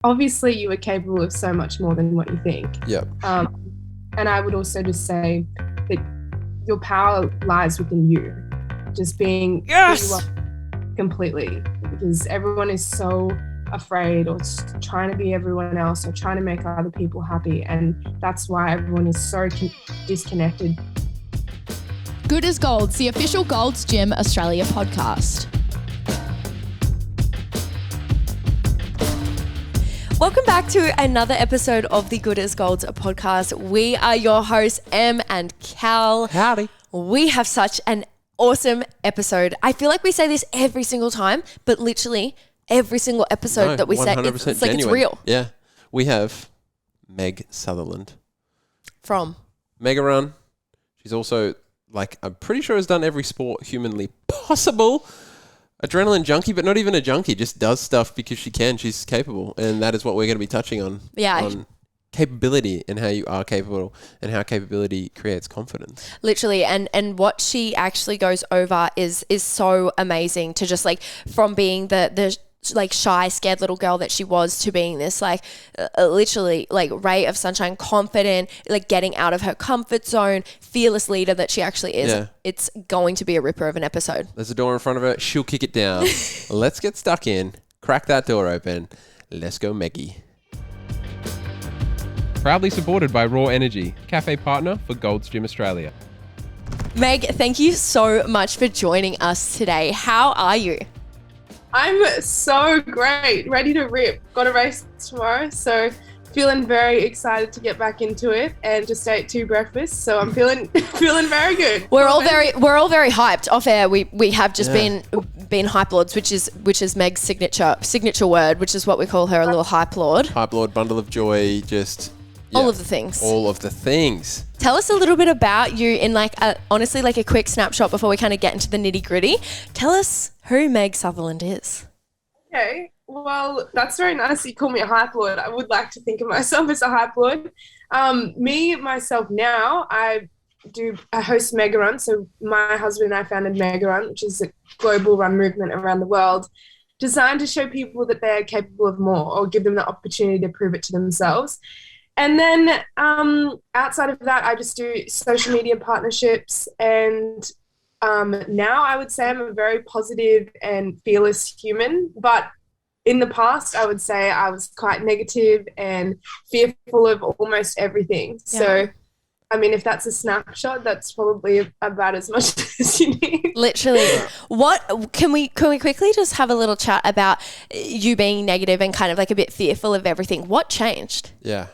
obviously you are capable of so much more than what you think. Yep. And I would also just say that your power lies within you, just being who you are completely, because everyone is so afraid or trying to be everyone else or trying to make other people happy, and that's why everyone is so disconnected. Good as Gold's the official Gold's Gym Australia podcast. Welcome back to another episode of the Good as Gold's podcast. We are your hosts, Em and Cal. Howdy. We have such an awesome episode. I feel like we say this every single time, but literally every single episode that we say, it's like it's real. Yeah. We have Meg Sutherland. From? MEGARUN. She's also, I'm pretty sure has done every sport humanly possible. Adrenaline junkie, but not even a junkie, just does stuff because she can. She's capable. And that is what we're going to be touching on. Yeah. On capability and how you are capable and how capability creates confidence. Literally. And what she actually goes over is so amazing, to just from being the shy, scared little girl that she was to being this literally ray of sunshine, confident, getting out of her comfort zone, fearless leader that she actually is. Yeah. It's going to be a ripper of an episode. There's a door in front of her. She'll kick it down. Let's get stuck in. Crack that door open. Let's go, Meggie. Proudly supported by Raw Energy, cafe partner for Gold's Gym Australia. Meg, thank you so much for joining us today. How are you? I'm so great, ready to rip. Got a race tomorrow, so feeling very excited to get back into it, and just ate 2 breakfasts, so I'm feeling very good. We're all very hyped. Off air, we have just been hype lords, which is Meg's signature word, which is what we call her, a little hype lord. Hype lord, bundle of joy, just all of the things. All of the things. Tell us a little bit about you in honestly a quick snapshot before we kind of get into the nitty gritty. Tell us who Meg Sutherland is. Okay, well, that's very nice that you call me a hype lord. I would like to think of myself as a hype lord. Myself now, I host MEGARUN. So my husband and I founded MEGARUN, which is a global run movement around the world, designed to show people that they're capable of more, or give them the opportunity to prove it to themselves. And then outside of that, I just do social media partnerships. And now I would say I'm a very positive and fearless human. But in the past, I would say I was quite negative and fearful of almost everything. Yeah. So, I mean, if that's a snapshot, that's probably about as much as you need. Literally. What can we quickly just have a little chat about you being negative and kind of a bit fearful of everything? What changed? Yeah.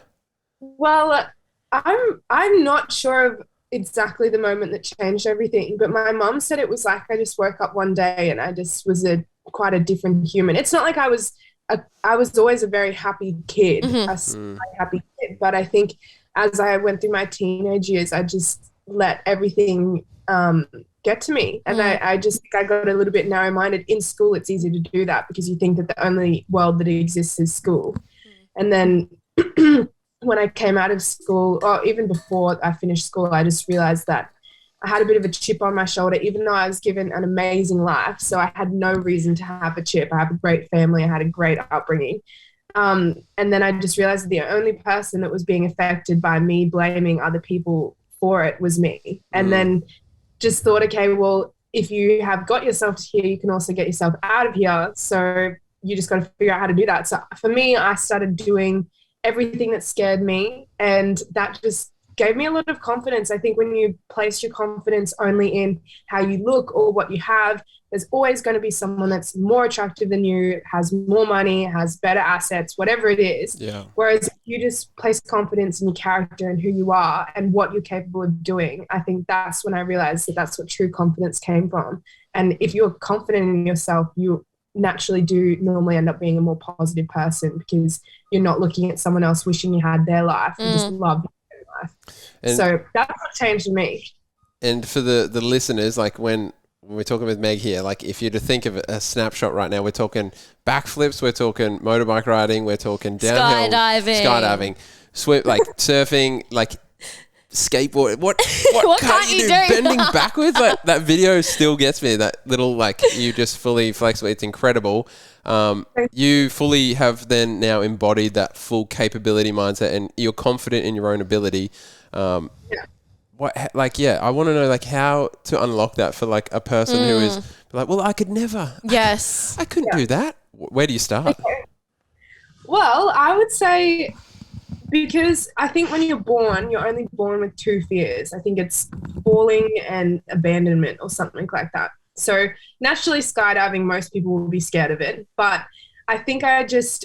Well, I'm not sure of exactly the moment that changed everything, but my mum said it was I just woke up one day and I just was quite a different human. It's not like I was always a very happy kid, a happy kid, but I think as I went through my teenage years, I just let everything get to me, and I just think I got a little bit narrow-minded. In school, it's easy to do that because you think that the only world that exists is school, and then when I came out of school, or even before I finished school, I just realized that I had a bit of a chip on my shoulder, even though I was given an amazing life. So I had no reason to have a chip. I have a great family. I had a great upbringing. And then I just realized that the only person that was being affected by me blaming other people for it was me. And then just thought, okay, well, if you have got yourself to here, you can also get yourself out of here. So you just got to figure out how to do that. So for me, I started doing everything that scared me, and that just gave me a lot of confidence. I think when you place your confidence only in how you look or what you have, there's always going to be someone that's more attractive than you, has more money, has better assets, whatever it is. Yeah. Whereas if you just place confidence in your character and who you are and what you're capable of doing, I think that's when I realized that that's what true confidence came from. And if you're confident in yourself, you naturally do normally end up being a more positive person, because you're not looking at someone else wishing you had their life. You just love their life. And so that's what changed me. And for the listeners, when we're talking with Meg here, if you're to think of a snapshot right now, we're talking backflips, we're talking motorbike riding, we're talking downhill skydiving, swim, surfing, skateboard. What can't you do? Bending backwards? That video still gets me. That little you just fully flexible. It's incredible. You fully have then now embodied that full capability mindset, and you're confident in your own ability. I want to know like how to unlock that for like a person who is like, well, I could never. Yes. I couldn't do that. Where do you start? Well, I would say, because I think when you're born, you're only born with two fears. I think it's falling and abandonment or something like that. So naturally skydiving, most people will be scared of it. But I think I just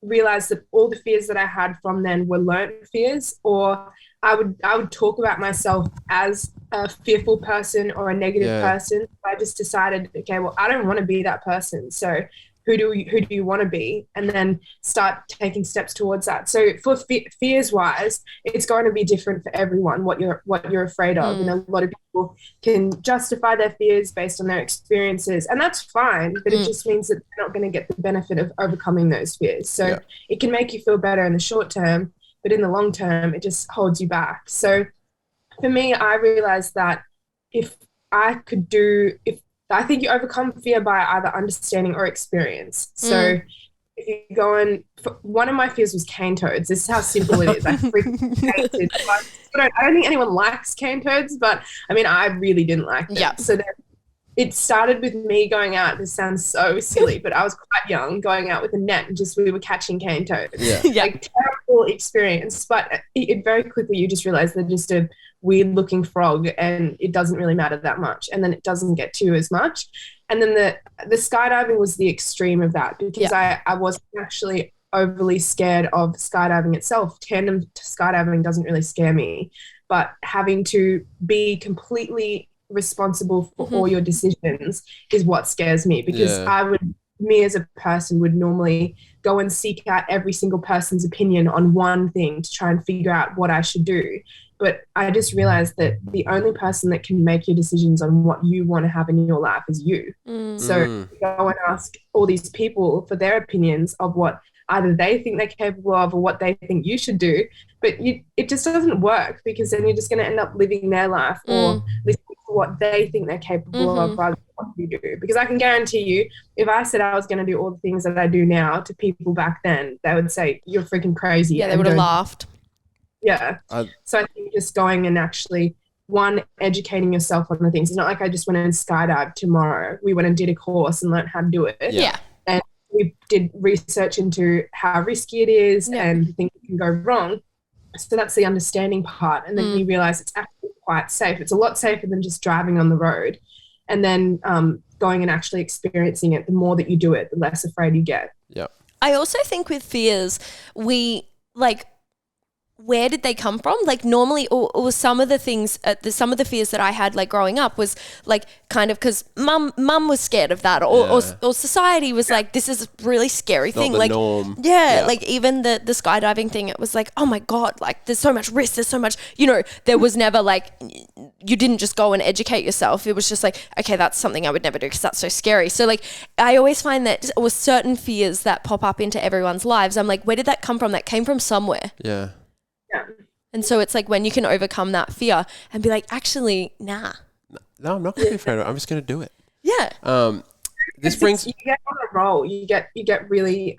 realized that all the fears that I had from then were learned fears, or I would talk about myself as a fearful person or a negative person. I just decided, okay, well, I don't want to be that person. So who do you want to be? And then start taking steps towards that. So for fears wise, it's going to be different for everyone, what you're afraid of. You know, a lot of people can justify their fears based on their experiences, and that's fine, but it just means that they're not going to get the benefit of overcoming those fears. So it can make you feel better in the short term, but in the long term, it just holds you back. So for me, I realized that I think you overcome fear by either understanding or experience. So if you go in, one of my fears was cane toads. This is how simple it is. I freaking hated it. I don't think anyone likes cane toads, but I mean, I really didn't like them. Yeah. So then it started with me going out. This sounds so silly, but I was quite young, going out with a net and we were catching cane toads. Yeah. Like terrible experience, but it very quickly you just realize they're just a weird looking frog and it doesn't really matter that much, and then it doesn't get to you as much. And then the skydiving was the extreme of that, because I wasn't actually overly scared of skydiving itself. Tandem skydiving doesn't really scare me, but having to be completely responsible for all your decisions is what scares me, because me as a person would normally go and seek out every single person's opinion on one thing to try and figure out what I should do. But I just realized that the only person that can make your decisions on what you want to have in your life is you. So go and ask all these people for their opinions of what either they think they're capable of or what they think you should do. But it just doesn't work, because then you're just going to end up living their life or listening to what they think they're capable of rather than what you do. Because I can guarantee you, if I said I was going to do all the things that I do now to people back then, they would say, you're freaking crazy. Yeah, they would have laughed. Yeah. So I think just going and actually, educating yourself on the things. It's not like I just went and skydived tomorrow. We went and did a course and learned how to do it. Yeah. And we did research into how risky it is and things can go wrong. So that's the understanding part. And then you realize it's actually quite safe. It's a lot safer than just driving on the road. And then going and actually experiencing it, the more that you do it, the less afraid you get. Yeah. I also think with fears, where did they come from? Like normally, or some of the things, some of the fears that I had like growing up was like kind of because mum was scared of that, or society was like, this is a really scary thing. Not the like norm. Yeah, like even the skydiving thing, it was like, oh my God, like there's so much risk, there's so much, there was never like, you didn't just go and educate yourself. It was just like, okay, that's something I would never do because that's so scary. So like, I always find that with certain fears that pop up into everyone's lives, I'm like, where did that come from? That came from somewhere. Yeah. Yeah. And so it's like when you can overcome that fear and be like, actually, nah. No, I'm not going to be afraid of it. I'm just going to do it. Yeah. This brings... You get on a roll. You get really,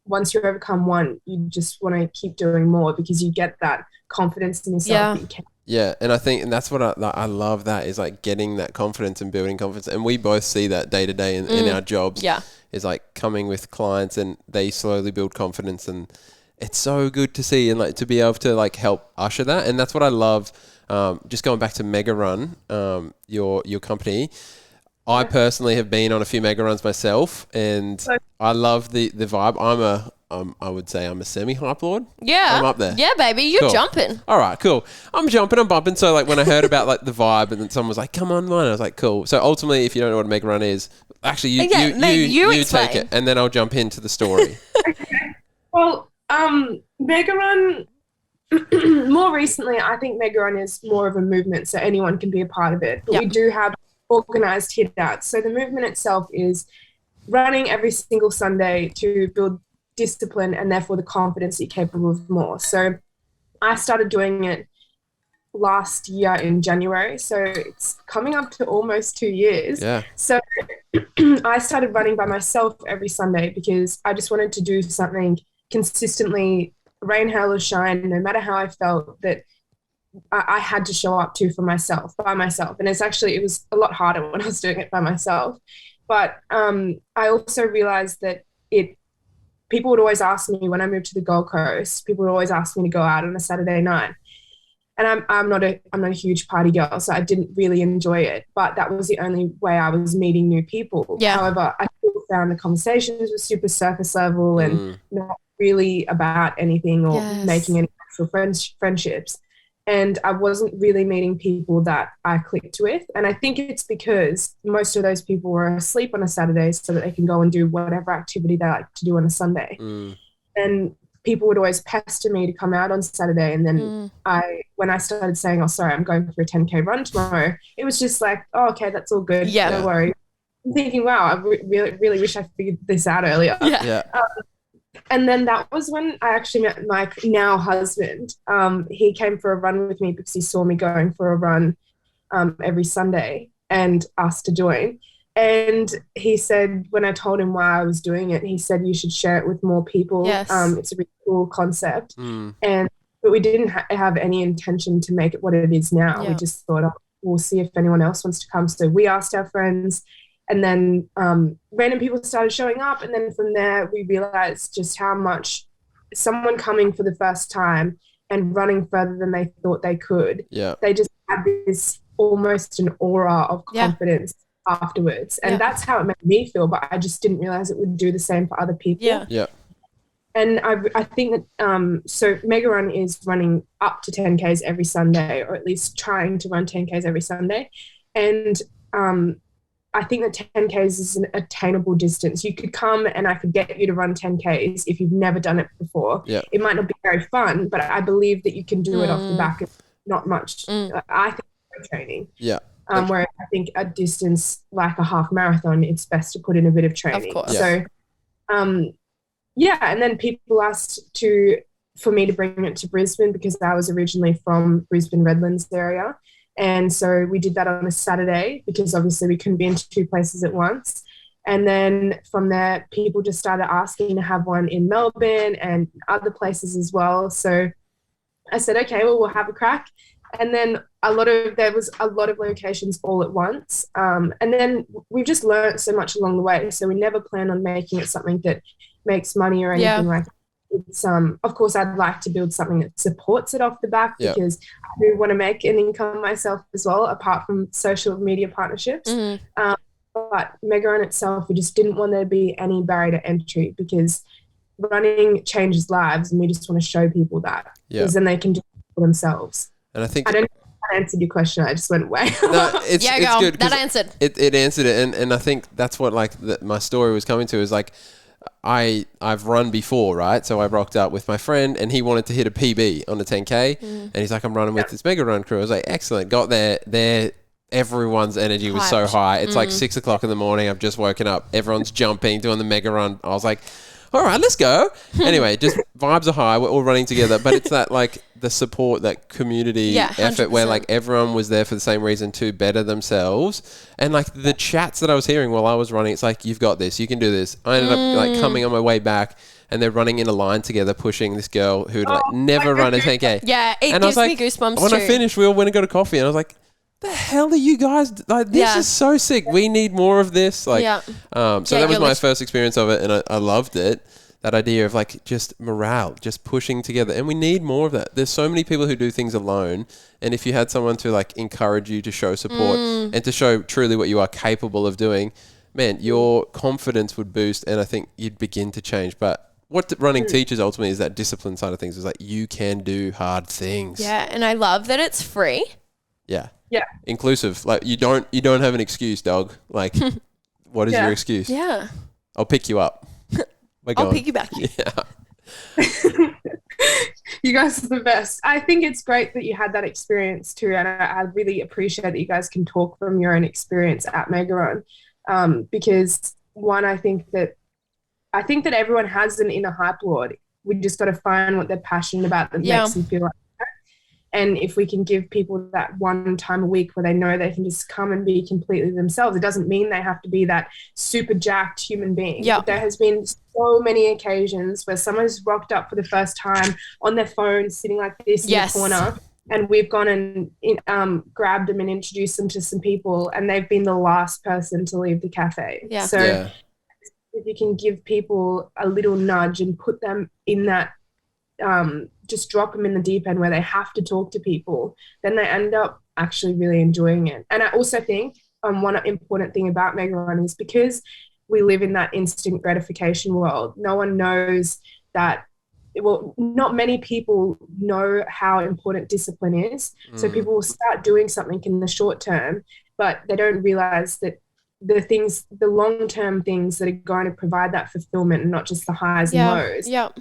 once you overcome one, you just want to keep doing more because you get that confidence in yourself. That you can. Yeah, and I think, and that's what I love, that is like getting that confidence and building confidence. And we both see that day to day in our jobs. Yeah. Is like coming with clients and they slowly build confidence, and it's so good to see and like to be able to like help usher that. And that's what I love. Just going back to MEGARUN, your company, I personally have been on a few MEGARUNs myself, and I love the vibe. I would say I'm a semi-hype lord. Yeah. I'm up there. Yeah, baby. You're jumping. All right, cool. I'm jumping, I'm bumping. So like when I heard about like the vibe and then someone was like, come on, man, I was like, cool. So ultimately, if you don't know what a MEGARUN is, actually you take it and then I'll jump into the story. Okay. Well, MEGARUN, more recently, I think MEGARUN is more of a movement, so anyone can be a part of it. But we do have organised hit outs. So the movement itself is running every single Sunday to build discipline and therefore the confidence that you're capable of more. So I started doing it last year in January. So it's coming up to almost 2 years. Yeah. So I started running by myself every Sunday because I just wanted to do something consistently, rain, hail, or shine, no matter how I felt, that I had to show up to for myself, by myself. And it was a lot harder when I was doing it by myself. But I also realized that people would always ask me when I moved to the Gold Coast, people would always ask me to go out on a Saturday night. And I'm not a huge party girl, so I didn't really enjoy it. But that was the only way I was meeting new people. Yeah. However, I still found the conversations were super surface level and not really about anything or making any actual friendships. And I wasn't really meeting people that I clicked with. And I think it's because most of those people were asleep on a Saturday so that they can go and do whatever activity they like to do on a Sunday. And people would always pester me to come out on Saturday. And then when I started saying, oh, sorry, I'm going for a 10K run tomorrow, it was just like, oh, okay, that's all good. Yeah. Don't worry. I'm thinking, wow, I really wish I figured this out earlier. Yeah. And then that was when I actually met my now husband. He came for a run with me because he saw me going for a run every Sunday and asked to join. And he said, when I told him why I was doing it, he said, you should share it with more people. Yes. It's a really cool concept. But we didn't have any intention to make it what it is now. We just thought, oh, we'll see if anyone else wants to come. So we asked our friends. And then random people started showing up. And then from there, we realized just how much someone coming for the first time and running further than they thought they could, they just had this almost an aura of confidence afterwards. And that's how it made me feel. But I just didn't realize it would do the same for other people. Yeah. And I think that, so MEGARUN is running up to 10Ks every Sunday, or at least trying to run 10Ks every Sunday. And I think that 10Ks is an attainable distance. You could come and I could get you to run 10Ks if you've never done it before. Yeah. It might not be very fun, but I believe that you can do it off the back of not much, I think, training. Yeah. Where I think a distance like a half marathon, it's best to put in a bit of training. Of course. So, and then people asked for me to bring it to Brisbane because I was originally from Brisbane Redlands area. And so we did that on a Saturday because obviously we couldn't be in two places at once. And then from there, people just started asking to have one in Melbourne and other places as well. So I said, okay, well, we'll have a crack. And then there was a lot of locations all at once. And then we've just learned so much along the way. So we never plan on making it something that makes money or anything like that. It's of course I'd like to build something that supports it off the back because I do want to make an income myself as well, apart from social media partnerships. But MEGARUN itself, we just didn't want there to be any barrier to entry because running changes lives, and we just want to show people that because then they can do it for themselves. And I think I don't know if I answered your question. I just went way. No, it's good. That answered. It answered it, and I think that's what my story was coming to is like. I've run before, right? So I rocked up with my friend and he wanted to hit a PB on the 10K and he's like, I'm running with this MEGARUN crew. I was like, excellent. Got there. Everyone's energy was so high. It's like 6 o'clock in the morning. I've just woken up. Everyone's jumping, doing the MEGARUN. I was like, all right, let's go. Anyway, just vibes are high. We're all running together. But it's that like the support, that community effort where like everyone was there for the same reason to better themselves. And like the chats that I was hearing while I was running, it's like, you've got this, you can do this. I ended up like coming on my way back and they're running in a line together, pushing this girl who'd like never run a 10K. Yeah, it gives me goosebumps when I finished, we all went and got a coffee and I was like, the hell are you guys like? This is so sick. We need more of this. Like, so that was my first experience of it, and I loved it. That idea of like just morale, just pushing together, and we need more of that. There's so many people who do things alone, and if you had someone to like encourage you, to show support, and to show truly what you are capable of doing, man, your confidence would boost, and I think you'd begin to change. But what running teaches ultimately is that discipline side of things. Is like you can do hard things. Yeah, and I love that it's free. Yeah. Yeah. Inclusive. Like you don't have an excuse, dog. Like what is your excuse? Yeah. I'll pick you up. I'll piggyback you. Yeah. You guys are the best. I think it's great that you had that experience too. And I really appreciate that you guys can talk from your own experience at MEGARUN. Because one, I think that everyone has an inner hype lord. We just got to find what they're passionate about that makes them feel like that. And if we can give people that one time a week where they know they can just come and be completely themselves, it doesn't mean they have to be that super jacked human being. Yeah. But there has been so many occasions where someone's rocked up for the first time on their phone, sitting like this in the corner, and we've gone and grabbed them and introduced them to some people, and they've been the last person to leave the cafe. So if you can give people a little nudge and put them in that, just drop them in the deep end where they have to talk to people, then they end up actually really enjoying it. And I also think one important thing about MEGARUN is because we live in that instant gratification world, no one knows that, well, not many people know how important discipline is. So people will start doing something in the short term, but they don't realize that the long-term things that are going to provide that fulfillment, and not just the highs and lows,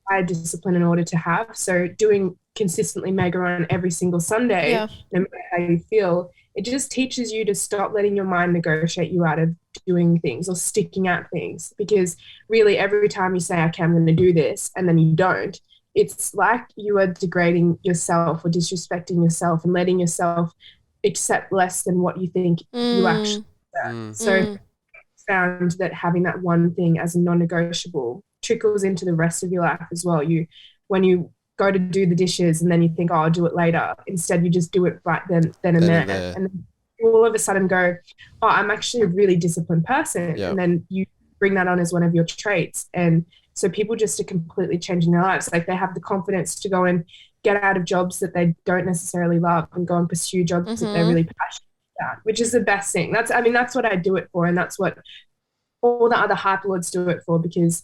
high discipline in order to have. So doing consistently MEGARUN every single Sunday, no matter how you feel, it just teaches you to stop letting your mind negotiate you out of doing things or sticking at things. Because really every time you say, okay, I'm going to do this, and then you don't, it's like you are degrading yourself or disrespecting yourself and letting yourself accept less than what you think you actually deserve. So found that having that one thing as a non-negotiable trickles into the rest of your life as well. When you go to do the dishes and then you think, oh, I'll do it later, instead you just do it right then and there. And then you all of a sudden go, oh, I'm actually a really disciplined person. And then you bring that on as one of your traits. And so people just are completely changing their lives. Like they have the confidence to go and get out of jobs that they don't necessarily love and go and pursue jobs that they're really passionate about, which is the best thing. That's what I do it for. And that's what all the other hype lords do it for, because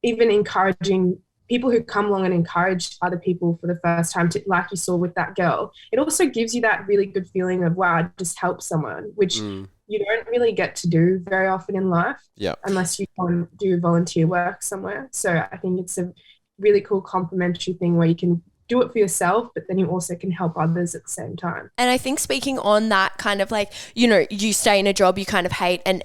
even encouraging people who come along and encourage other people for the first time, to, like you saw with that girl, it also gives you that really good feeling of, wow, I just helped someone, which you don't really get to do very often in life unless you can do volunteer work somewhere. So I think it's a really cool complementary thing where you can do it for yourself, but then you also can help others at the same time. And I think speaking on that kind of like, you know, you stay in a job you kind of hate and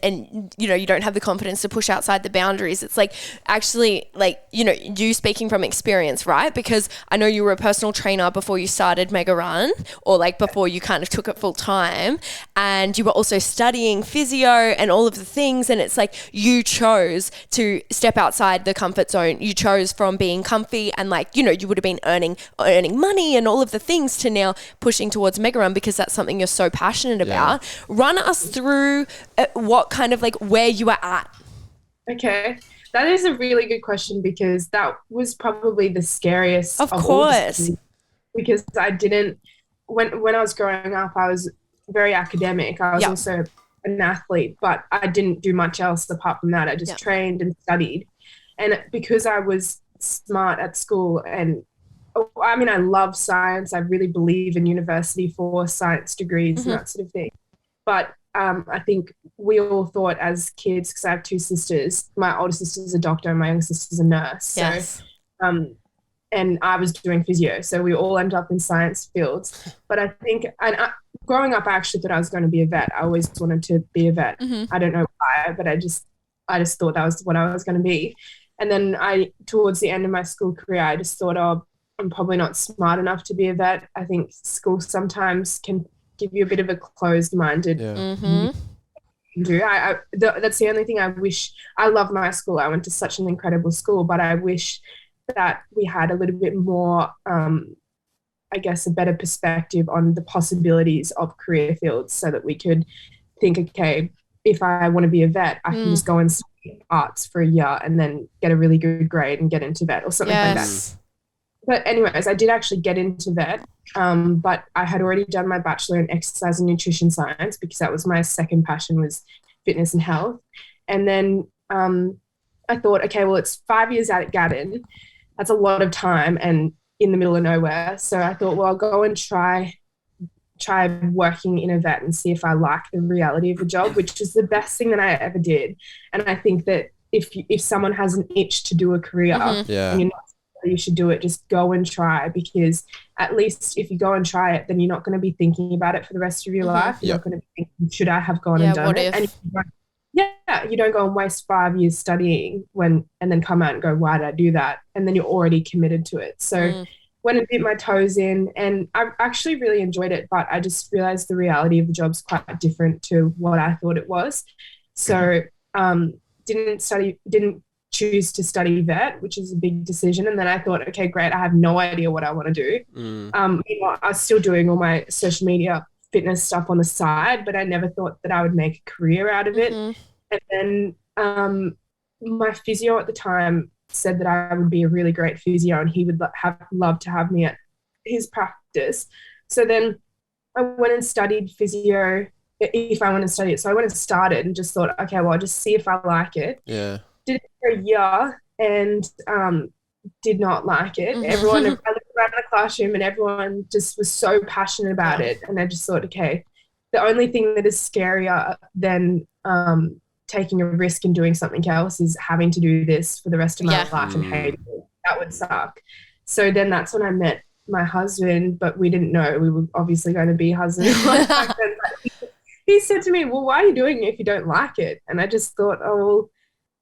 you know, you don't have the confidence to push outside the boundaries. It's like actually like, you know, you speaking from experience, right? Because I know you were a personal trainer before you started MEGARUN, or like before you kind of took it full time, and you were also studying physio and all of the things. And it's like you chose to step outside the comfort zone. You chose from being comfy and like, you know, you would have been earning money and all of the things to now pushing towards MEGARUN because that's something you're so passionate about. Run us through what kind of like where you are at. Okay. That is a really good question, because that was probably the scariest. Of course. Because I didn't, when I was growing up, I was very academic. I was also an athlete, but I didn't do much else apart from that. I just trained and studied. And because I was smart at school, and I mean, I love science. I really believe in university for science degrees and that sort of thing. But I think we all thought as kids, because I have two sisters, my older sister's a doctor and my younger sister's a nurse. Yes. So, and I was doing physio. So we all ended up in science fields. But I think, growing up, I actually thought I was going to be a vet. I always wanted to be a vet. I don't know why, but I just thought that was what I was going to be. And then towards the end of my school career, I just thought, oh, I'm probably not smart enough to be a vet. I think school sometimes can give you a bit of a closed-minded do. That's the only thing I wish. I love my school. I went to such an incredible school, but I wish that we had a little bit more, I guess, a better perspective on the possibilities of career fields, so that we could think, okay, if I want to be a vet, I can just go and study arts for a year and then get a really good grade and get into vet or something like that. But anyways, I did actually get into vet, but I had already done my bachelor in exercise and nutrition science, because that was my second passion, was fitness and health. And then I thought, okay, well, it's 5 years out at Gatton. That's a lot of time and in the middle of nowhere. So I thought, well, I'll go and try working in a vet and see if I like the reality of the job, which is the best thing that I ever did. And I think that if someone has an itch to do a career, and you're not, you should do it. Just go and try, because at least if you go and try it, then you're not going to be thinking about it for the rest of your life. You're not going to be thinking, should I have gone and done it? And you don't go and waste 5 years studying and then come out and go, why did I do that? And then you're already committed to it. So went and dipped my toes in, and I actually really enjoyed it, but I just realized the reality of the job's quite different to what I thought it was. So didn't choose to study vet, which is a big decision. And then I thought, okay, great, I have no idea what I want to do. I was still doing all my social media fitness stuff on the side, but I never thought that I would make a career out of it. And then my physio at the time said that I would be a really great physio and he would love to have me at his practice. So then I went and studied physio if I want to study it. So I went and started and just thought, okay, well, I'll just see if I like it. Yeah. Did it for a year and did not like it. Everyone, I looked around the classroom and everyone just was so passionate about it. And I just thought, okay, the only thing that is scarier than taking a risk and doing something else is having to do this for the rest of my life and hate it. That would suck. So then that's when I met my husband, but we didn't know we were obviously going to be husband and wife back then. He said to me, well, why are you doing it if you don't like it? And I just thought, oh, well,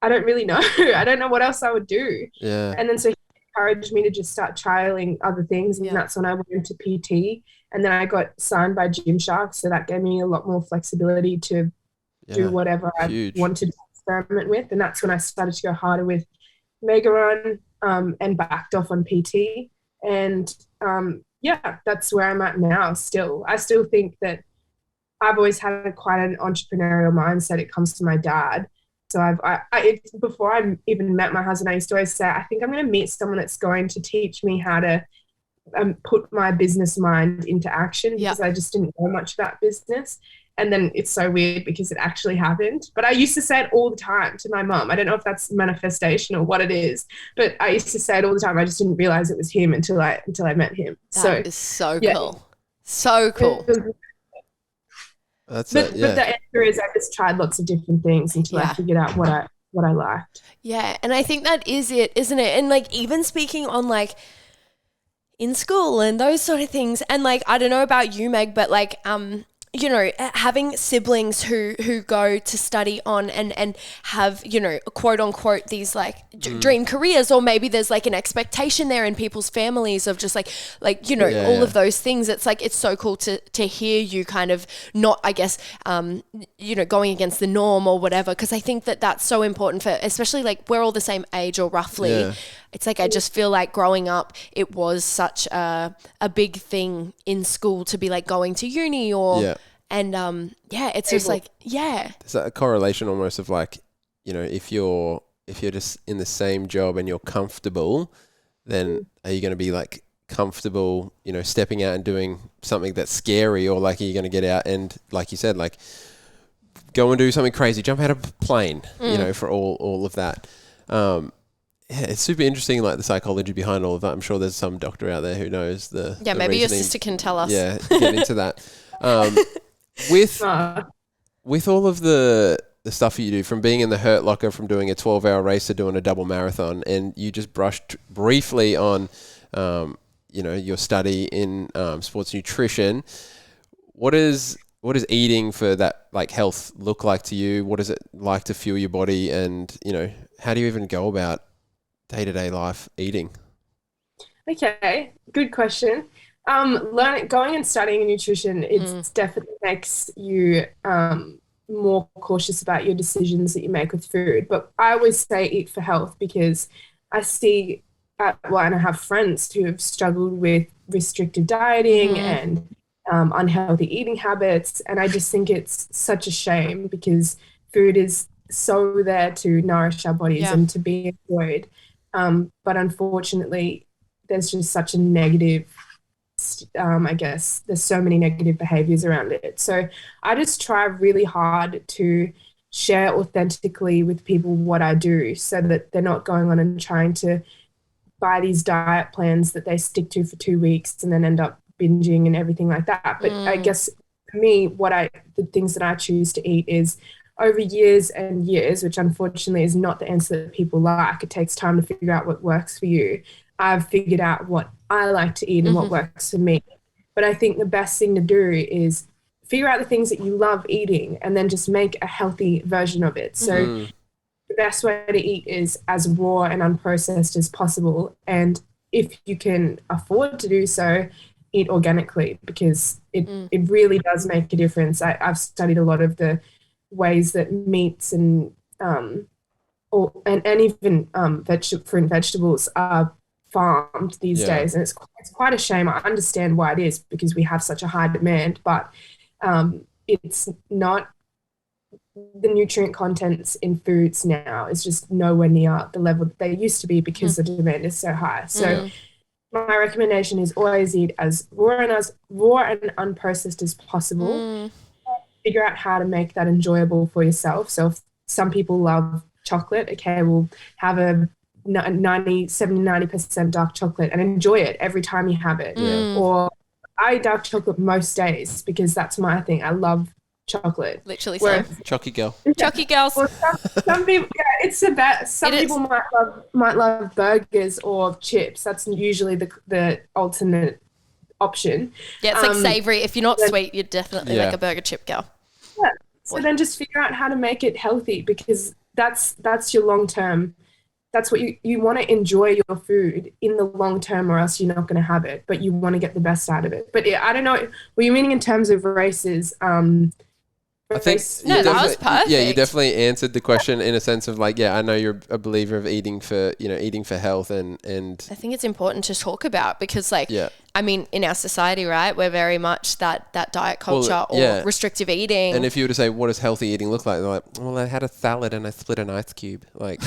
I don't really know. I don't know what else I would do. Yeah. And then so he encouraged me to just start trialing other things. And that's when I went into PT. And then I got signed by Gymshark. So that gave me a lot more flexibility to do whatever I wanted to experiment with. And that's when I started to go harder with MEGARUN and backed off on PT. And that's where I'm at now still. I still think that I've always had quite an entrepreneurial mindset. It comes to my dad. So before I even met my husband, I used to always say, I think I'm going to meet someone that's going to teach me how to put my business mind into action because I just didn't know much about business. And then it's so weird because it actually happened. But I used to say it all the time to my mum. I don't know if that's manifestation or what it is, but I used to say it all the time. I just didn't realize it was him until I met him. That is so cool. So cool. But the answer is I just tried lots of different things until I figured out what I liked. Yeah, and I think that is it, isn't it? And like even speaking on like in school and those sort of things, and like I don't know about you, Meg, but like you know, having siblings who go to study on and have, you know, quote unquote, these like dream careers, or maybe there's like an expectation there in people's families of just like, you know, all of those things. It's like, it's so cool to hear you kind of not, I guess, you know, going against the norm or whatever. Cause I think that that's so important for, especially like we're all the same age or roughly. Yeah. It's like, I just feel like growing up, it was such a big thing in school to be like going to uni or, and it's just like, There's a correlation almost of like, you know, if you're just in the same job and you're comfortable, then are you going to be like comfortable, you know, stepping out and doing something that's scary, or like are you going to get out and, like you said, like go and do something crazy, jump out of a plane, you know, for all of that. It's super interesting, like the psychology behind all of that. I'm sure there's some doctor out there who knows the maybe reasoning. your sister can tell us. Yeah, get into that. With all of the stuff you do, from being in the Hurt Locker, from doing a 12-hour race to doing a double marathon, and you just brushed briefly on, you know, your study in sports nutrition. What is eating for that like health look like to you? What does it like to fuel your body? And, you know, how do you even go about day-to-day life eating? Okay, good question. Going and studying nutrition, it definitely makes you more cautious about your decisions that you make with food. But I always say eat for health, because I see, and I have friends who have struggled with restrictive dieting and unhealthy eating habits, and I just think it's such a shame, because food is so there to nourish our bodies and to be enjoyed. But unfortunately, there's just such a negative, I guess, there's so many negative behaviors around it. So I just try really hard to share authentically with people what I do, so that they're not going on and trying to buy these diet plans that they stick to for 2 weeks and then end up binging and everything like that. But I guess for me, the things that I choose to eat is over years and years, which unfortunately is not the answer that people like. It takes time to figure out what works for you. I've figured out what I like to eat and what works for me. But I think the best thing to do is figure out the things that you love eating and then just make a healthy version of it. So the best way to eat is as raw and unprocessed as possible. And if you can afford to do so, eat organically, because it really does make a difference. I've studied a lot of the ways that meats and even fruit and vegetables are farmed these days, and it's quite a shame. I understand why it is, because we have such a high demand, but it's not, the nutrient contents in foods now is just nowhere near the level that they used to be, because the demand is so high. So my recommendation is always eat as raw and unprocessed as possible. Figure out how to make that enjoyable for yourself. So if some people love chocolate, okay, we'll have a 90% dark chocolate and enjoy it every time you have it. Or I eat dark chocolate most days because that's my thing. I love chocolate. Literally same. Chocky girl. Chocky girls. Well, some people, it's the best. Some people might love burgers or chips. That's usually the alternate option. Yeah, it's like savoury. If you're not sweet, you're definitely like a burger chip girl. Yeah. So then just figure out how to make it healthy, because that's your long term. That's what you want to enjoy your food in the long term, or else you're not going to have it, but you want to get the best out of it. But I don't know, were you meaning in terms of races? I think that was perfect. Yeah, you definitely answered the question in a sense of like, I know you're a believer of eating for health, and I think it's important to talk about, because I mean, in our society, right, we're very much that diet culture or restrictive eating. And if you were to say, what does healthy eating look like? They're like, well, I had a salad and I split an ice cube. Like,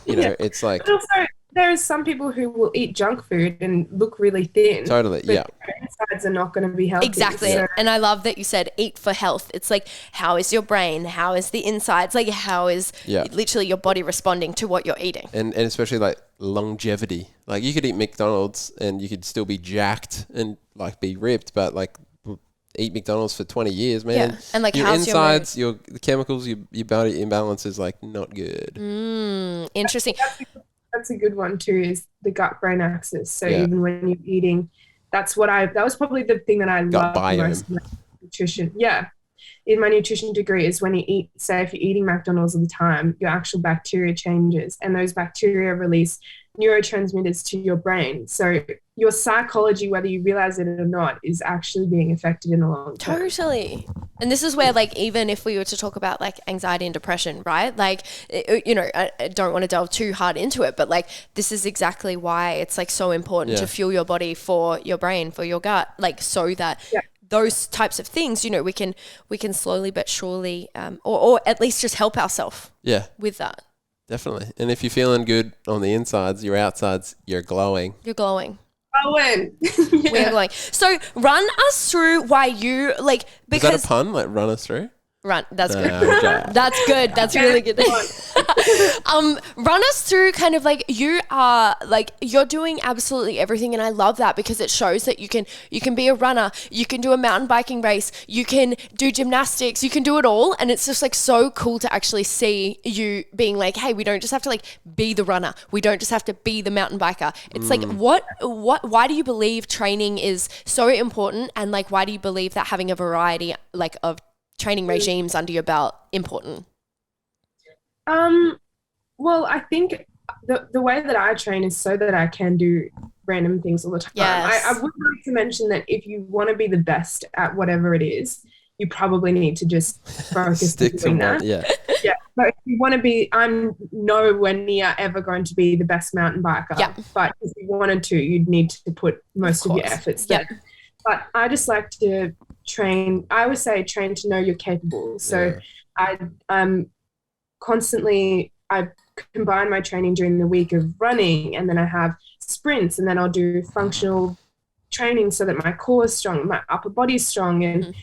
it's like. But also, there are some people who will eat junk food and look really thin. Totally, but their insides are not going to be healthy. Exactly. So. And I love that you said eat for health. It's like, how is your brain? How is the insides? Like, how is literally your body responding to what you're eating? And especially like longevity. Like, you could eat McDonald's and you could still be jacked and like be ripped, but like eat McDonald's for 20 years, man. Yeah. And like, your how's insides, the chemicals, your body imbalance is like not good. Interesting. That's a good one too, is the gut-brain axis. So even when you're eating, that was probably the thing that I love most in nutrition. Yeah. In my nutrition degree, is when you eat, say if you're eating McDonald's all the time, your actual bacteria changes, and those bacteria release neurotransmitters to your brain. So your psychology, whether you realize it or not, is actually being affected in the long term. Totally. And this is where, like, even if we were to talk about like anxiety and depression, right? Like, I don't want to delve too hard into it, but like, this is exactly why it's like so important to fuel your body for your brain, for your gut, like, so that those types of things, we can slowly but surely, or at least just help ourselves with that. Definitely. And if you're feeling good on the insides, your outsides, you're glowing. You're glowing. Glowing. We're glowing. So run us through why you like, because... Is that a pun? Like, run us through? Run. That's good. That's good. That's really good. Run us through kind of like, you're doing absolutely everything, and I love that, because it shows that you can be a runner, you can do a mountain biking race, you can do gymnastics, you can do it all, and it's just like so cool to actually see you being like, hey, we don't just have to like be the runner, we don't just have to be the mountain biker. It's like, why do you believe training is so important, and like, why do you believe that having a variety like of training regimes under your belt important? Well, I think the way that I train is so that I can do random things all the time. Yes. I would like to mention that if you want to be the best at whatever it is, you probably need to just focus stick to that. Yeah. But if you want to be, I'm nowhere near ever going to be the best mountain biker. Yeah. But if you wanted to, you'd need to put most of your efforts there. Yeah. But I just like to train. I always say train to know you're capable. So I'm constantly, I combine my training during the week of running, and then I have sprints, and then I'll do functional training so that my core is strong, my upper body is strong. And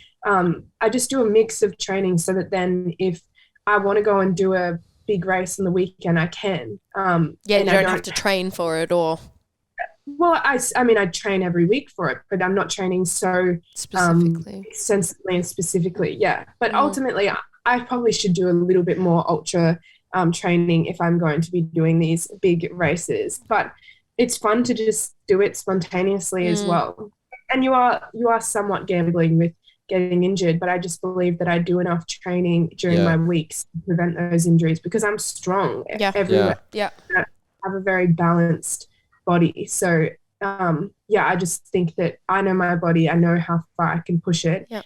I just do a mix of training so that then if I want to go and do a big race on the weekend, I can. You don't have to train for it, or... Well, I mean, I train every week for it, but I'm not training so extensively and specifically. Yeah. But ultimately, I probably should do a little bit more ultra training if I'm going to be doing these big races. But it's fun to just do it spontaneously as well. And you are somewhat gambling with getting injured, but I just believe that I do enough training during my weeks to prevent those injuries, because I'm strong everywhere. Yeah. I have a very balanced body. So I just think that I know my body. I know how far I can push it. Yep.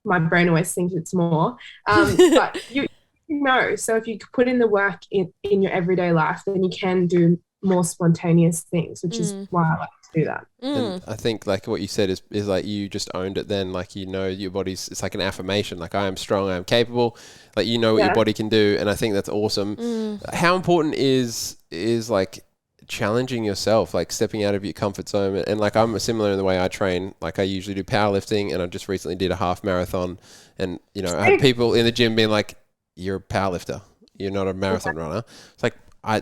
My brain always thinks it's more. But you know, so if you put in the work in your everyday life, then you can do more spontaneous things, which is why I like to do that. And I think like what you said is like you just owned it then. Like, you know, your body's, it's like an affirmation. Like, I am strong, I am capable. Like, you know what your body can do. And I think that's awesome. How important is like challenging yourself, like stepping out of your comfort zone? And like, I'm similar in the way I train. Like, I usually do powerlifting, and I just recently did a half marathon, and you know, I had people in the gym being like, you're a powerlifter, you're not a marathon runner. It's like,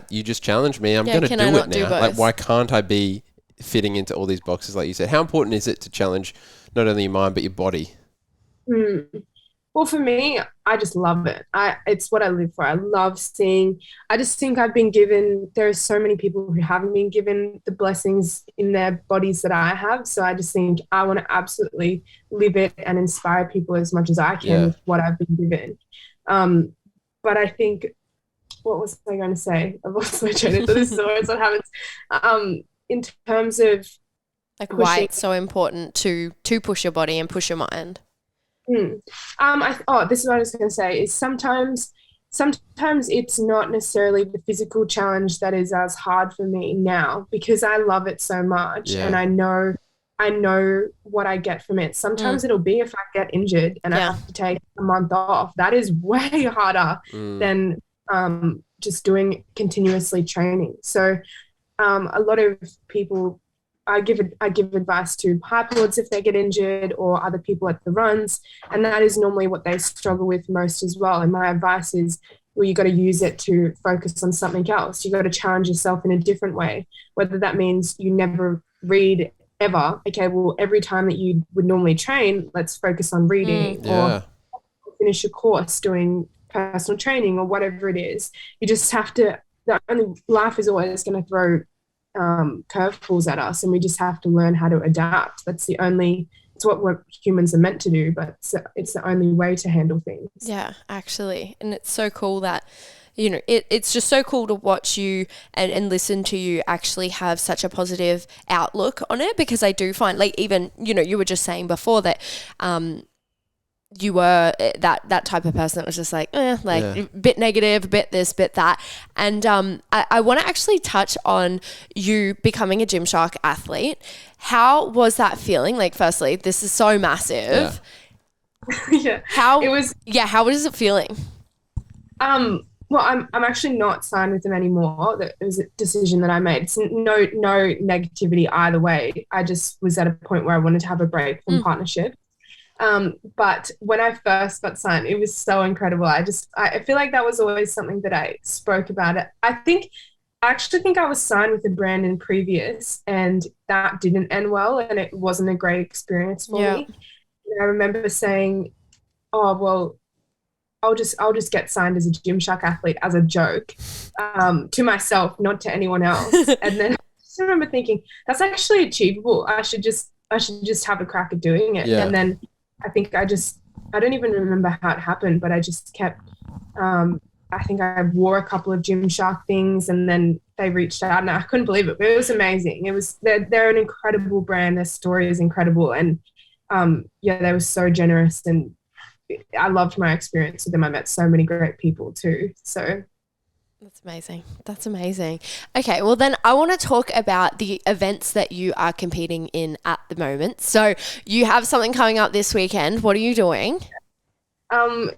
you just challenged me, I'm going to do it now. Like, why can't I be fitting into all these boxes like you said? How important is it to challenge not only your mind but your body? Well, for me, I just love it. It's what I live for. I love seeing. I just think I've been given. There are so many people who haven't been given the blessings in their bodies that I have. So I just think I want to absolutely live it and inspire people as much as I can with what I've been given. But I think, what was I going to say? I've lost my train of thought. This is always what happens. In terms of like why it's so important to push your body and push your mind. This is what I was going to say, is sometimes it's not necessarily the physical challenge that is as hard for me now, because I love it so much and I know what I get from it. Sometimes it'll be if I get injured and I have to take a month off. That is way harder than just doing continuously training. So a lot of people, I give advice to hyperlords if they get injured, or other people at the runs, and that is normally what they struggle with most as well. And my advice is, well, you got to use it to focus on something else. You got to challenge yourself in a different way, whether that means you never read ever. Okay, well, every time that you would normally train, let's focus on reading, or finish a course doing personal training, or whatever it is. You just have to. Life is always going to throw curveballs at us, and we just have to learn how to adapt. It's what humans are meant to do, but it's the only way to handle things. Yeah, actually. And it's so cool that, you know, it's just so cool to watch you and listen to you actually have such a positive outlook on it, because I do find, like, even, you know, you were just saying before that you were that type of person that was just like, bit negative, bit this, bit that. And I want to actually touch on you becoming a Gymshark athlete. How was that feeling? Like, firstly, this is so massive. How was it feeling? Well, I'm actually not signed with them anymore. That was a decision that I made. It's no negativity either way. I just was at a point where I wanted to have a break from partnership. But when I first got signed, it was so incredible. I feel like that was always something that I spoke about it. I actually think I was signed with a brand in previous, and that didn't end well, and it wasn't a great experience for me. And I remember saying, oh, well, I'll just get signed as a Gymshark athlete as a joke, to myself, not to anyone else. And then I just remember thinking, that's actually achievable. I should just have a crack at doing it. And then I think I don't even remember how it happened, but I just kept, I think I wore a couple of Gymshark things, and then they reached out, and I couldn't believe it, but it was amazing. They're an incredible brand. Their story is incredible. And they were so generous, and I loved my experience with them. I met so many great people too. So That's amazing. Okay, well then I want to talk about the events that you are competing in at the moment. So you have something coming up this weekend. What are you doing?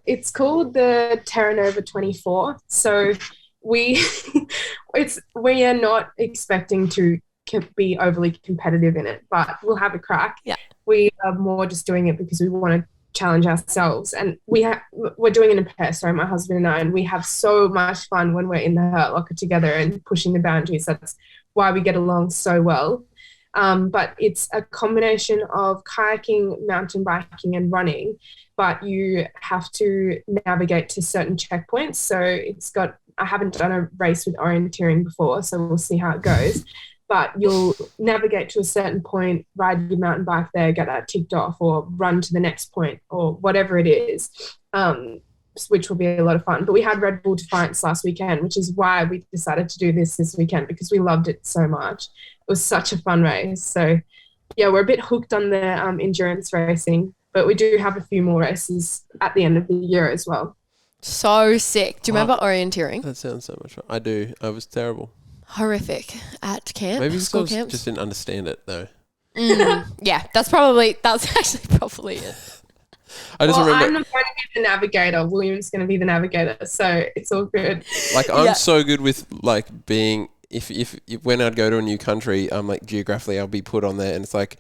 It's called the Terra Nova 24. So we are not expecting to be overly competitive in it, but we'll have a crack. Yeah. We are more just doing it because we want to challenge ourselves, and we're doing it in pair. Sorry, my husband and I, and we have so much fun when we're in the Hurt Locker together and pushing the boundaries. That's why we get along so well. But it's a combination of kayaking, mountain biking, and running. But you have to navigate to certain checkpoints. So I haven't done a race with orienteering before, so we'll see how it goes. But you'll navigate to a certain point, ride your mountain bike there, get that ticked off, or run to the next point, or whatever it is, which will be a lot of fun. But we had Red Bull Defiance last weekend, which is why we decided to do this weekend, because we loved it so much. was such a fun race. So yeah, we're a bit hooked on the endurance racing, but we do have a few more races at the end of the year as well. So sick. Do you remember orienteering? That sounds so much fun. I do. I was terrible. Horrific at camp. Maybe school because I camps. just didn't understand it though. Yeah, that's actually probably it. I just remember. I'm not going to be the navigator. William's going to be the navigator, so it's all good. Like I'm so good with like being. If when I'd go to a new country, I'm like geographically, I'll be put on there, and it's like.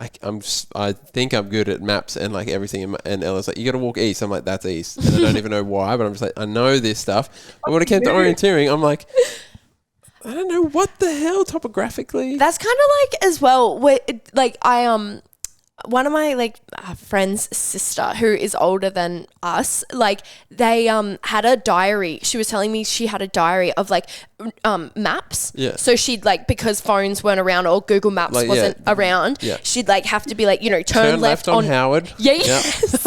I think I'm good at maps and like everything, and Ella's like, you got to walk east. I'm like, that's east, and I don't even know why, but I'm just like, I know this stuff. But when it came to orienteering, I'm like, I don't know what the hell topographically. That's kind of like as well. Like one of my like friend's sister who is older than us, like they had a diary. She was telling me she had a diary of like maps. Yeah. So she'd like, because phones weren't around or Google Maps like, wasn't around, she'd like have to be like, you know, turn left on Howard. Yeah. Yes.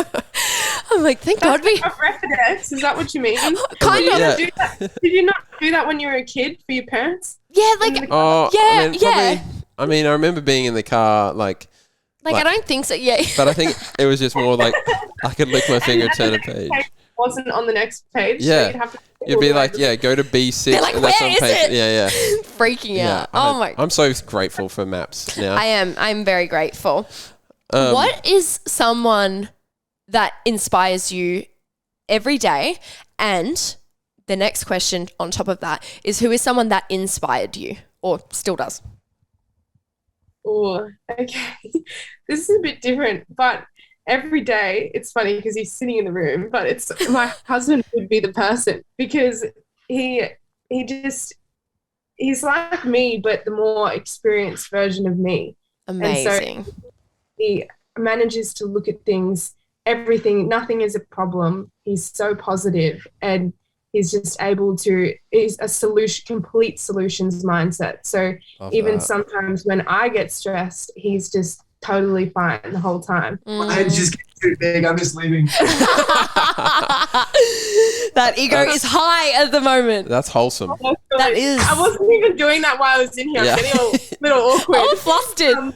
I'm like, thank God we have reference. Is that what you mean? Kind of. Yeah. Did you not do that when you were a kid for your parents? Yeah, like I mean, I remember being in the car like I don't think so. Yeah. But I think it was just more like I could lick my finger, turn a page. Wasn't on the next page. Yeah. So you'd be like, go to B6. They're like, and where that's on is page. it? Yeah. Freaking out. Oh my. I'm so grateful for maps now. I'm very grateful. What is someone that inspires you every day? And the next question on top of that is, who is someone that inspired you or still does? Oh, okay. This is a bit different, but every day it's funny because he's sitting in the room, but it's my husband would be the person because he's like me, but the more experienced version of me. Amazing. And so he manages to look at things, everything, nothing is a problem. He's so positive and he's just able to, he's a complete solutions mindset. So even sometimes when I get stressed, he's just totally fine the whole time. I just get too big. I'm just leaving. That ego is high at the moment. That's wholesome. That is. I wasn't even doing that while I was in here. I'm getting a little awkward. I'm flustered.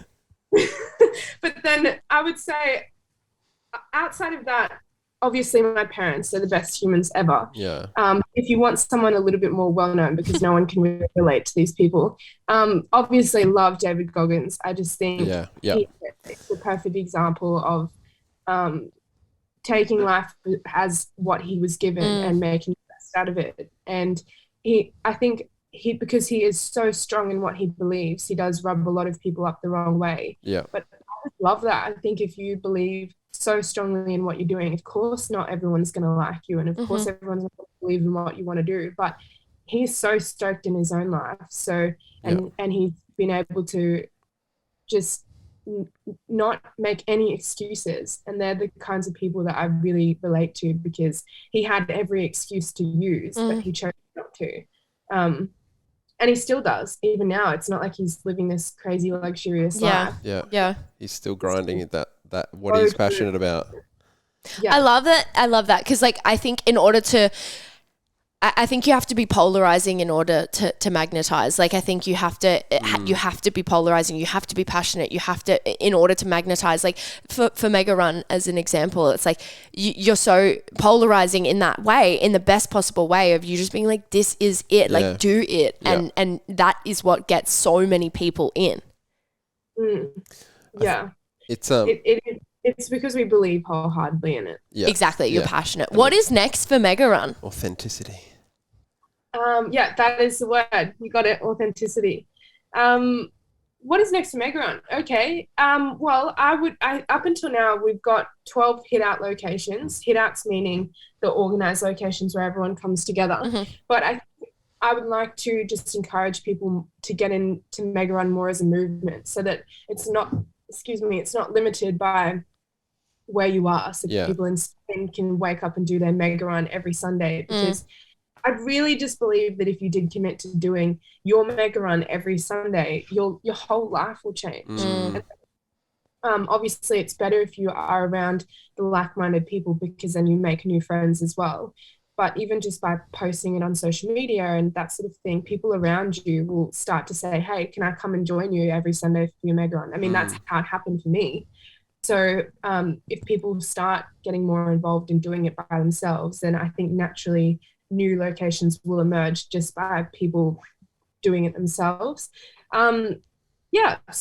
But then I would say outside of that, obviously my parents are the best humans ever. Yeah. If you want someone a little bit more well-known, because no one can really relate to these people, obviously love David Goggins. I just think he's the perfect example of taking life as what he was given and making the best out of it. And because he is so strong in what he believes, he does rub a lot of people up the wrong way. Yeah. But I love that. I think if you believe so strongly in what you're doing, of course not everyone's going to like you, and of course everyone's going to believe in what you want to do, but he's so stoked in his own life. So and he's been able to just not make any excuses, and they're the kinds of people that I really relate to, because he had every excuse to use but he chose not to, and he still does even now. It's not like he's living this crazy luxurious life. He's still grinding at that what he's passionate about. I love that because like I think in order to I think you have to be polarizing in order to magnetize. Like I think you have to be polarizing, you have to be passionate, you have to, in order to magnetize. Like for MEGARUN as an example, it's like you're so polarizing in that way, in the best possible way of you just being like, this is it, like do it. And that is what gets so many people in. Yeah. It's because we believe wholeheartedly in it. Yeah. Exactly. You're passionate. What is next for MEGARUN? Authenticity. That is the word. You got it. Authenticity. What is next for MEGARUN? Okay. Well, up until now, we've got 12 hit-out locations. Hit-outs meaning the organised locations where everyone comes together. But I would like to just encourage people to get into MEGARUN more as a movement, so that it's not limited by where you are. So people in Spain can wake up and do their MEGARUN every Sunday, because I really just believe that if you did commit to doing your MEGARUN every Sunday, your whole life will change. And, obviously, it's better if you are around the like-minded people, because then you make new friends as well. But even just by posting it on social media and that sort of thing, people around you will start to say, hey, can I come and join you every Sunday for your MEGARUN? I mean, that's how it happened for me. So if people start getting more involved in doing it by themselves, then I think naturally new locations will emerge just by people doing it themselves. So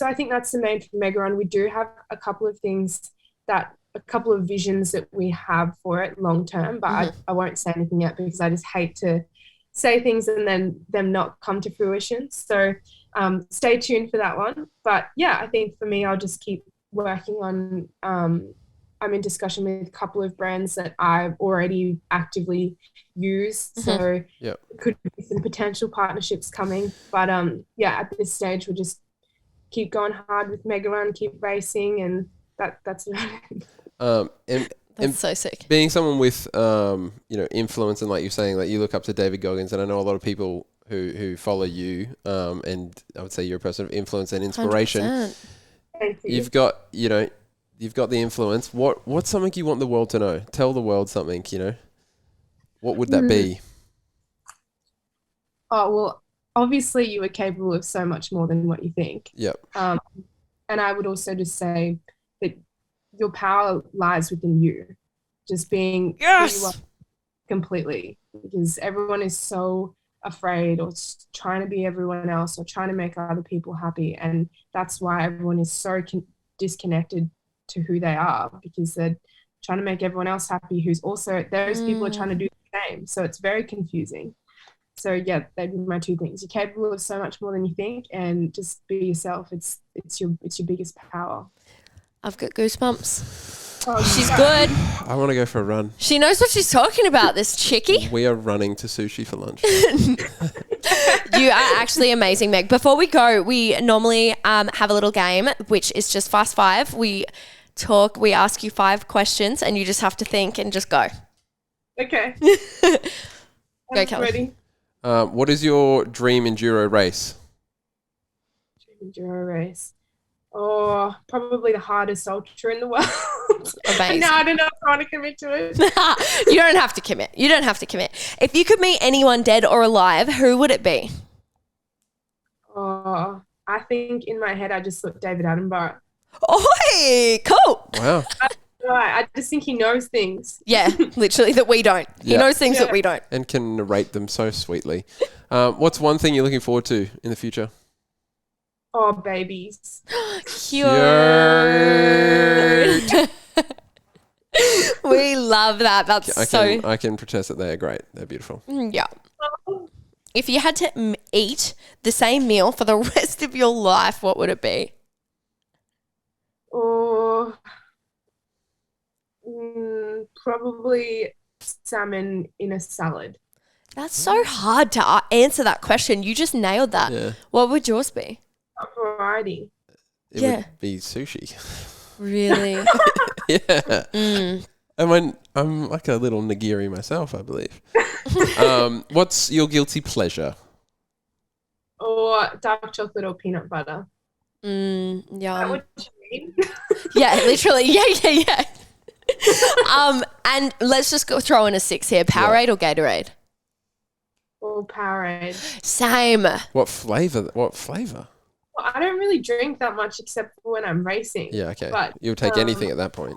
I think that's the main for MEGARUN. We do have a couple of visions that we have for it long term, but I won't say anything yet because I just hate to say things and then them not come to fruition. So stay tuned for that one. But yeah, I think for me, I'll just keep working on, I'm in discussion with a couple of brands that I've already actively used. So there could be some potential partnerships coming. But at this stage, we'll just keep going hard with MEGARUN, keep racing, and that's about it. That's so sick. Being someone with, influence, and like you're saying, like you look up to David Goggins, and I know a lot of people who follow you, and I would say you're a person of influence and inspiration. 100%. Thank you. You've got the influence. What's something you want the world to know? Tell the world something, What would that be? Oh, well, obviously you are capable of so much more than what you think. Yep. And I would also just say that your power lies within you. Just being who you are completely, because everyone is so afraid or trying to be everyone else or trying to make other people happy, and that's why everyone is so disconnected to who they are, because they're trying to make everyone else happy who's also those people are trying to do the same. So it's very confusing. So yeah, they'd be my two things. You're capable of so much more than you think, and just be yourself. It's your biggest power. I've got goosebumps. Oh, She's good. I want to go for a run. She knows what she's talking about, this chickie. We are running to sushi for lunch. You are actually amazing, Meg. Before we go, we normally have a little game, which is just Fast Five. We ask you 5 questions, and you just have to think and just go. Okay. Go, Kelly. Ready? What is your dream enduro race? Enduro race. Oh, probably the hardest ultra in the world. Amazing. No, I don't know if I want to commit to it. You don't have to commit. If you could meet anyone dead or alive, who would it be? Oh, I think in my head I just thought David Attenborough. Oi, cool. Wow. I just think he knows things. Yeah, literally that we don't. He knows things that we don't. And can narrate them so sweetly. What's one thing you're looking forward to in the future? Oh, babies. Cute. We love that. I can protest that they are great. They're beautiful. Yeah. If you had to eat the same meal for the rest of your life, what would it be? Oh, probably salmon in a salad. That's so hard to answer that question. You just nailed that. Yeah. What would yours be? A variety. It would be sushi. Really? Yeah. I'm like a little nigiri myself, I believe. What's your guilty pleasure? Or dark chocolate or peanut butter. Yeah. Is that what you mean? Yeah, literally. Yeah. And let's just throw in a 6 here. Powerade or Gatorade? Or Powerade. Same. What flavor? Well, I don't really drink that much except for when I'm racing. Yeah, okay. But you'll take anything at that point.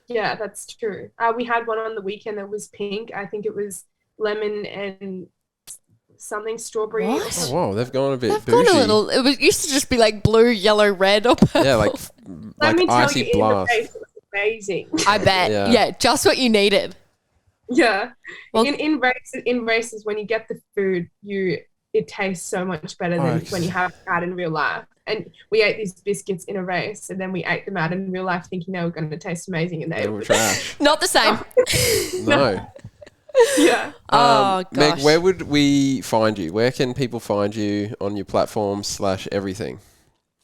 Yeah, that's true. We had one on the weekend that was pink. I think it was lemon and something strawberry. What? Oh, wow, they've gone a bit They've bougie. gone a little. It used to just be like blue, yellow, red, or purple. Yeah, like Let me tell icy you, blast. in the race, it was amazing. I bet. Yeah, just what you needed. Yeah. Well, in races, when you get the food, it tastes so much better than when you have it out in real life. And we ate these biscuits in a race, and then we ate them out in real life thinking they were going to taste amazing, and they were trash. Not the same. No. Yeah. Oh, gosh. Meg, where would we find you? Where can people find you on your platforms / everything?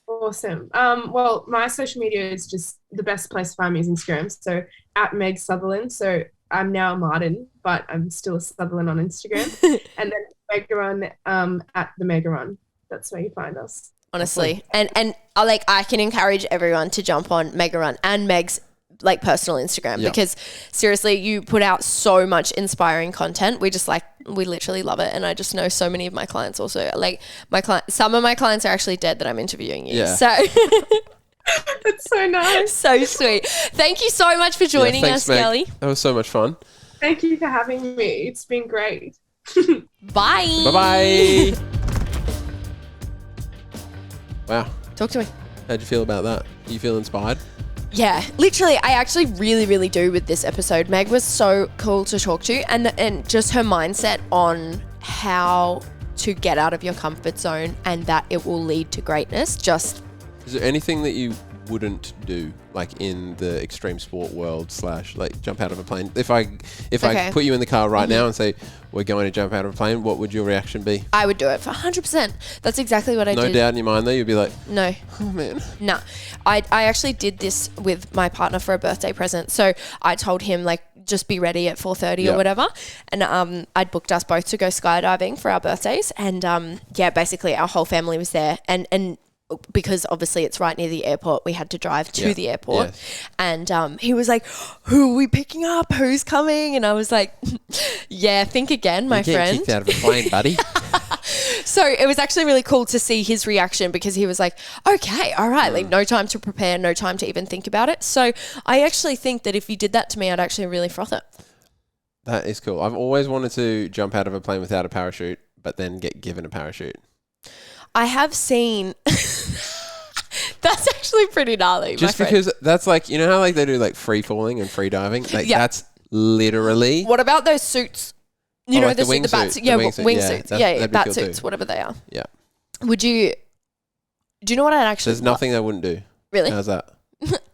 Awesome. Well, my social media is just the best place to find me is Instagram. So at Meg Sutherland. So I'm now Martin, but I'm still a Sutherland on Instagram. And then MEGARUN at the MEGARUN. That's where you find us. Honestly. And I can encourage everyone to jump on MEGARUN and Meg's like personal Instagram Yep. because seriously, you put out so much inspiring content. We literally love it. And I just know so many of my clients also, like some of my clients are actually dead that I'm interviewing you. Yeah. So That's so nice. so sweet. Thank you so much for joining us, Meg. Kelly. That was so much fun. Thank you for having me. It's been great. Bye. Bye-bye. Wow. Talk to me. How'd you feel about that? You feel inspired? Yeah, literally, I actually really, really do with this episode. Meg was so cool to talk to, and just her mindset on how to get out of your comfort zone and that it will lead to greatness. Just Is there anything that you wouldn't do, like in the extreme sport world / like jump out of a plane? If I put you in the car right now and say we're going to jump out of a plane, what would your reaction be? I would do it for 100%. That's exactly what I did. No doubt in your mind though, you'd be like, No. oh man. No. I actually did this with my partner for a birthday present. So I told him like just be ready at 4:30 or whatever. And I'd booked us both to go skydiving for our birthdays. And basically our whole family was there. And because obviously it's right near the airport, we had to drive to the airport. Yes. And he was like, who are we picking up? Who's coming? And I was like, yeah, think again, my You get friend. kicked out of a plane, buddy. So it was actually really cool to see his reaction because he was like, okay, all right, like no time to prepare, no time to even think about it. So I actually think that if you did that to me, I'd actually really froth it. That is cool. I've always wanted to jump out of a plane without a parachute, but then get given a parachute. I have seen... That's actually pretty gnarly, Just my friend. because that's like, you know how like they do like free falling and free diving? Like that's literally... What about those suits? You know, like the the bat wingsuit. suits. Yeah, The wingsuit. wingsuits. Yeah, Yeah, that'd be bat cool suits, too. whatever they are. Yeah. Would you... Do you know what I'd actually... There's nothing I wouldn't do. Really? How's that?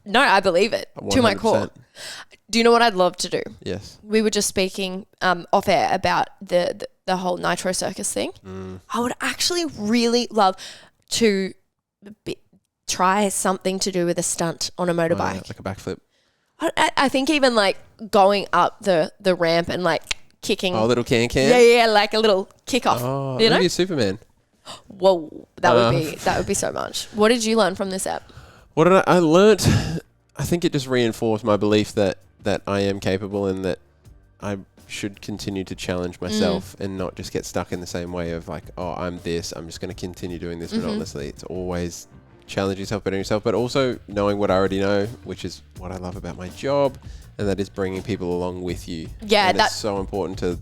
No, I believe it. To my core. 100%. Do you know what I'd love to do? Yes. We were just speaking off air about the whole Nitro Circus thing. I would actually really love to try something to do with a stunt on a motorbike. Like a backflip. I think even like going up the ramp and like kicking. Oh, a little can. Yeah, like a little kick off. Oh, you know? maybe a Superman. Whoa, that would be so much. What did you learn from this app? What did I learnt? I think it just reinforced my belief that I am capable and that I should continue to challenge myself and not just get stuck in the same way of like, oh, I'm this, I'm just going to continue doing this monotonously. It's always challenge yourself, better yourself, but also knowing what I already know, which is what I love about my job, and that is bringing people along with you. Yeah, and that's it's so important to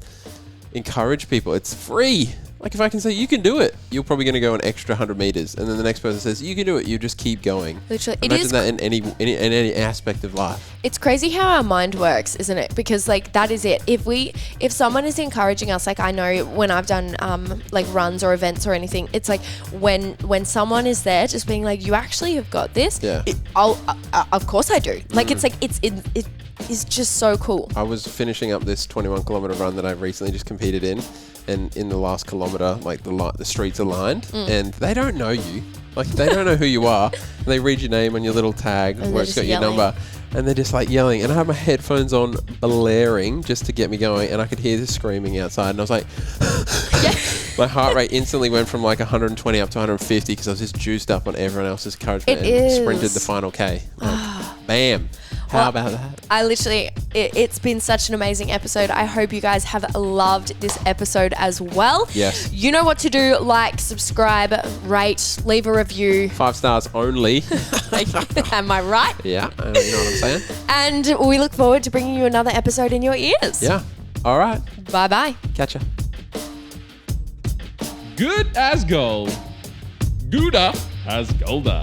encourage people. It's free. Like if I can say you can do it, you're probably going to go an extra 100 meters, and then the next person says you can do it, you just keep going. Literally, Imagine that in any aspect of life. It's crazy how our mind works, isn't it? Because like that is it. If someone is encouraging us, like I know when I've done like runs or events or anything, it's like when someone is there just being like, you actually have got this. Yeah. Of course I do. Like it's like it is just so cool. I was finishing up this 21 kilometer run that I recently just competed in, and in the last kilometer, like the streets are lined, and they don't know you. Like they don't know who you are. And they read your name on your little tag where it's got your number, and they're just like yelling. And I had my headphones on, blaring just to get me going, and I could hear this screaming outside, and I was like, my heart rate instantly went from like 120 up to 150 because I was just juiced up on everyone else's encouragement and sprinted the final K. Like, bam. How about that? I literally, it's been such an amazing episode. I hope you guys have loved this episode as well. Yes. You know what to do. Like, subscribe, rate, leave a review. 5 stars only. Am I right? Yeah, you know what I'm saying? And we look forward to bringing you another episode in your ears. Yeah. All right. Bye-bye. Catch ya. Good as gold. Gooder as golder.